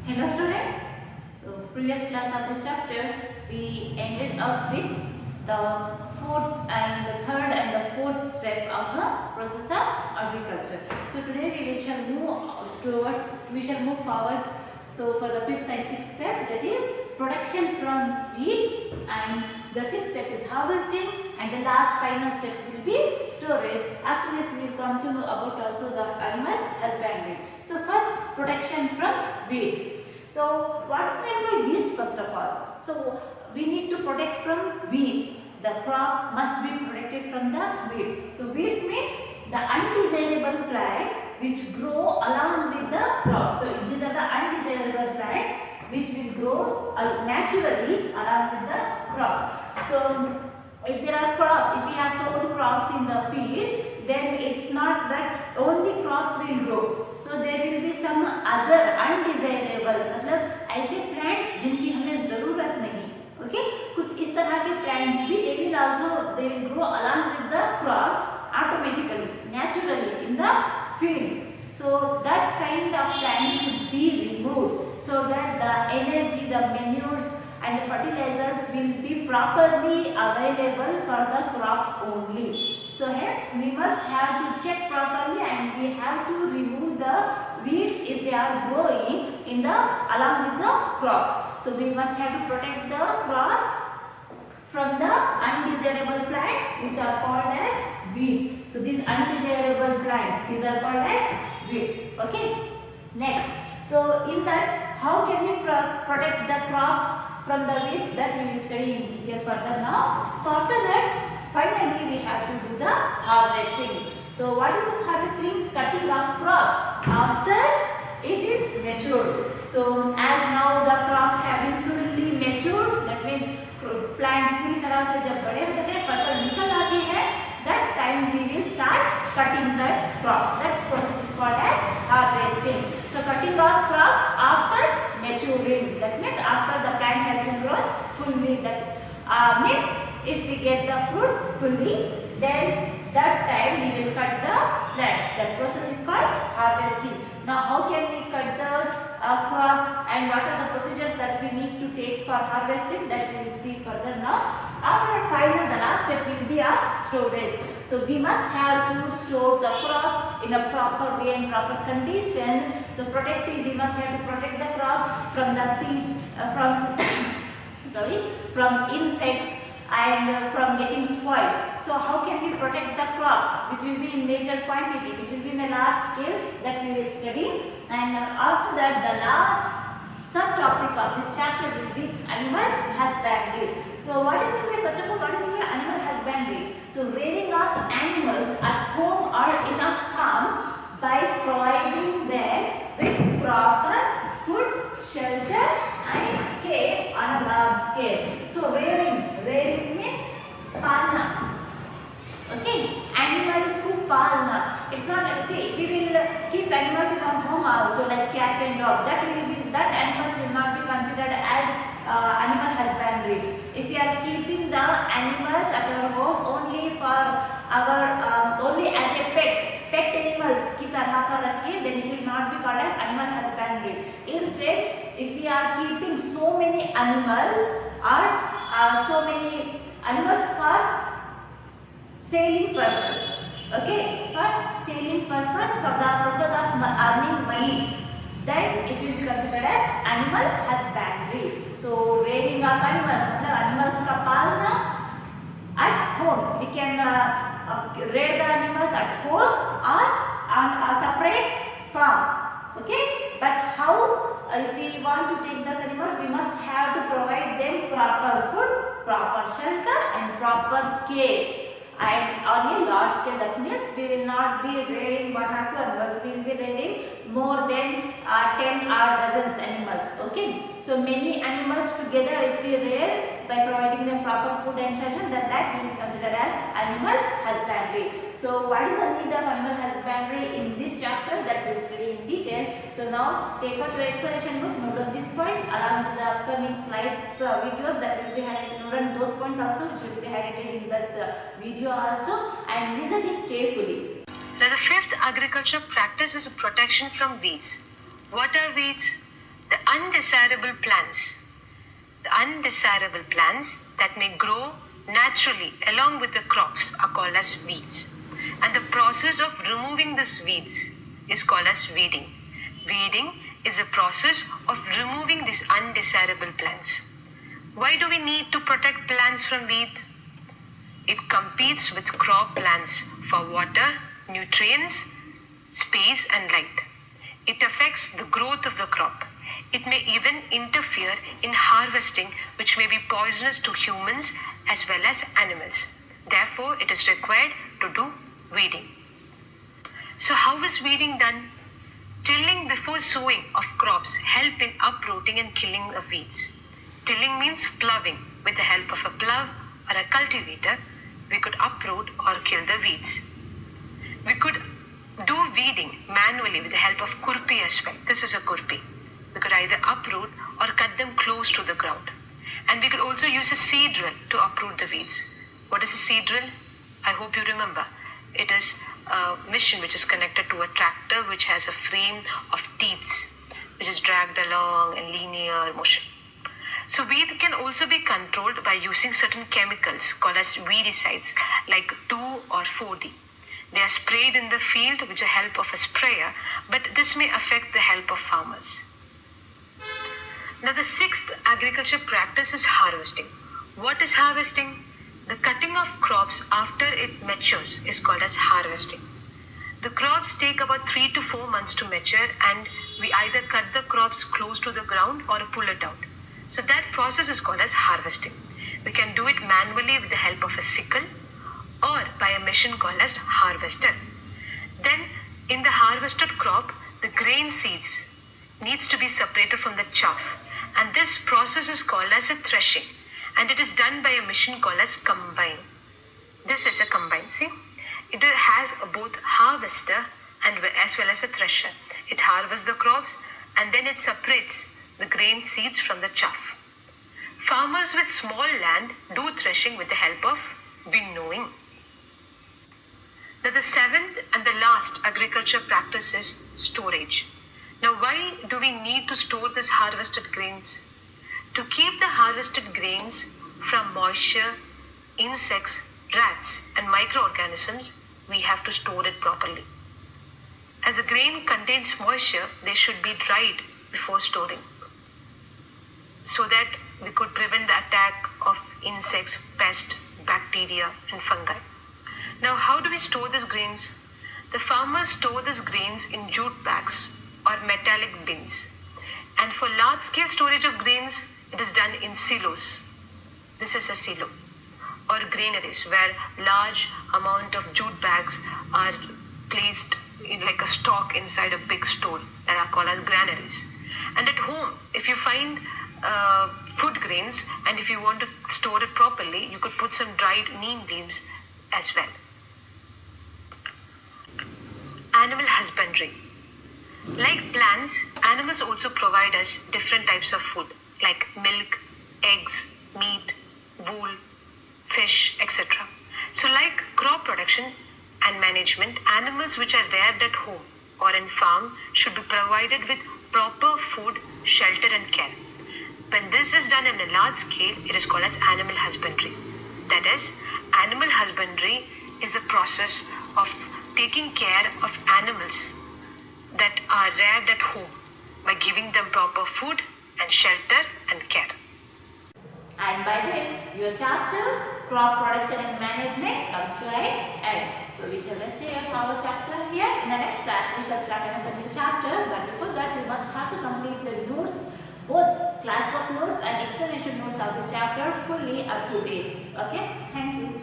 Hello students. So previous class of this chapter we ended up with the fourth and the third and the fourth step of the process of agriculture. So today we shall move forward. So for the fifth and sixth step, that is production from weeds, and the sixth step is harvesting, and the last final step will be storage. After this we will come to know about also the animal husbandry. So first, production from weeds. So what is meant by weeds first of all? So we need to protect from weeds. The crops must be protected from the weeds. So weeds means the undesirable plants which grow along with the crops. So these are the undesirable plants which will grow naturally along with the crops. So if there are crops, if we have sown crops in the field, then it's not that only crops will grow. So there will be some other undesirable, मतलब ऐसे plants जिनकी हमें ज़रूरत नहीं, okay? कुछ इस तरह के plants भी they will grow along with the crops automatically, naturally in the field. So that kind of plants should be removed so that the energy, the manures and the fertilizers will be properly available for the crops only. So hence we must have to check properly and we have to remove the weeds if they are growing in the along with the crops. So we must have to protect the crops from the undesirable plants which are called as weeds. So these undesirable plants, these are called as weeds. Okay. Next. So in that, how can we protect the crops from the weeds, that we will study in detail further now. So after that, finally we have to do the harvesting. So what is this harvesting? Cutting of crops after it is matured. So as now the crops have been fully matured, that means plants पूरी तरह से जब बड़े हो जाते हैं, फसल निकल आती है, that time we will start cutting the crops. That process is called as harvesting. So cutting off crops after maturing. That means after the plant has been grown fully. That means if we get the fruit fully, then that time we will cut the plants. That process is called harvesting. Now how can we cut the crops and what are the procedures that we need to take for harvesting, that we will see further now. After final, the last step will be of storage. So we must have to store the crops in a proper way and proper condition. So we must have to protect the crops from the seeds, from insects and from getting spoiled. So how can we protect the crops, which will be in major quantity, which will be in a large scale, that we will study. And after that, the last subtopic of this chapter will be animal husbandry. So what is meant by, first of all, what is meant by animal husbandry? So rearing of animals at home or in a farm by providing them with proper food, shelter and care on a large scale. So rearing means palna. Okay, animals who palna. It's not like, see, we will keep animals in our home also, like cat and dog. That animals will not be considered as animal husbandry. If we are keeping the animals at our home only for our only as a pet animals की तरह का रखें, then it will not be called as animal husbandry. Instead, if we are keeping so many animals or so many animals for selling purpose, okay, for selling purpose, for the purpose of earning money, then it will be considered as animal husbandry. So rearing of animals, animals का पालना at home. We can rear the animals at home or on a separate farm, okay. But how? If we want to take those animals, we must have to provide them proper food, proper shelter and proper care. And on a large scale, that means we will not be rearing one or two animals, we will be rearing more than 10 or dozens animals, okay. So many animals together if we rear by providing them proper food and shelter, then that will be considered as animal husbandry. So what is the need of animal husbandry in this chapter, that we will study in detail. So now take out your explanation book, note down these points along with the upcoming slides videos that will be highlighted. Note down those points also which will be highlighted in that video also, and listen it carefully. Now the fifth agriculture practice is protection from weeds. What are weeds? The undesirable plants. The undesirable plants that may grow naturally along with the crops are called as weeds. And the process of removing these weeds is called as weeding. Weeding is a process of removing these undesirable plants. Why do we need to protect plants from weed? It competes with crop plants for water, nutrients, space and light. It affects the growth of the crop. It may even interfere in harvesting, which may be poisonous to humans as well as animals. Therefore, it is required to do weeding. So how is weeding done? Tilling before sowing of crops help in uprooting and killing the weeds. Tilling means ploughing. With the help of a plough or a cultivator, we could uproot or kill the weeds. We could do weeding manually with the help of kurpi as well. This is a kurpi. We could either uproot or cut them close to the ground. And we could also use a seed drill to uproot the weeds. What is a seed drill? I hope you remember. It is a machine which is connected to a tractor which has a frame of teeth which is dragged along in linear motion. So weed can also be controlled by using certain chemicals called as weedicides like 2 or 4D. They are sprayed in the field with the help of a sprayer, but this may affect the help of farmers. Now the sixth agriculture practice is harvesting. What is harvesting? The cutting of crops after it matures is called as harvesting. The crops take about 3 to 4 months to mature and we either cut the crops close to the ground or pull it out. So that process is called as harvesting. We can do it manually with the help of a sickle or by a machine called as harvester. Then in the harvested crop, the grain seeds needs to be separated from the chaff and this process is called as a threshing and it is done by a machine called as combine. This is a combine, see? It has both harvester and as well as a thresher. It harvests the crops and then it separates the grain seeds from the chaff. Farmers with small land do threshing with the help of winnowing. Now the seventh and the last agriculture practice is storage. Now why do we need to store these harvested grains? To keep the harvested grains from moisture, insects, rats and microorganisms, we have to store it properly. As a grain contains moisture, they should be dried before storing so that we could prevent the attack of insects, pests, bacteria and fungi. Now how do we store these grains? The farmers store these grains in jute bags or metallic bins. And for large scale storage of grains, it is done in silos. This is a silo or granaries where large amount of jute bags are placed in like a stock inside a big store that are called as granaries. And at home, if you find food grains and if you want to store it properly, you could put some dried neem leaves as well. Animal husbandry. Like plants, animals also provide us different types of food like milk, eggs, meat, wool, fish, etc. So like crop production and management, animals which are reared at home or in farm should be provided with proper food, shelter and care. When this is done in a large scale, it is called as animal husbandry. That is, animal husbandry is the process of taking care of animals that are reared at home by giving them proper food and shelter and care. And by this, your chapter, crop production and management, comes to an end. So we shall rest here our chapter here. In the next class, we shall start another new chapter. But before that, we must have to complete the notes, both classwork notes and explanation notes of this chapter fully up to date. Okay? Thank you.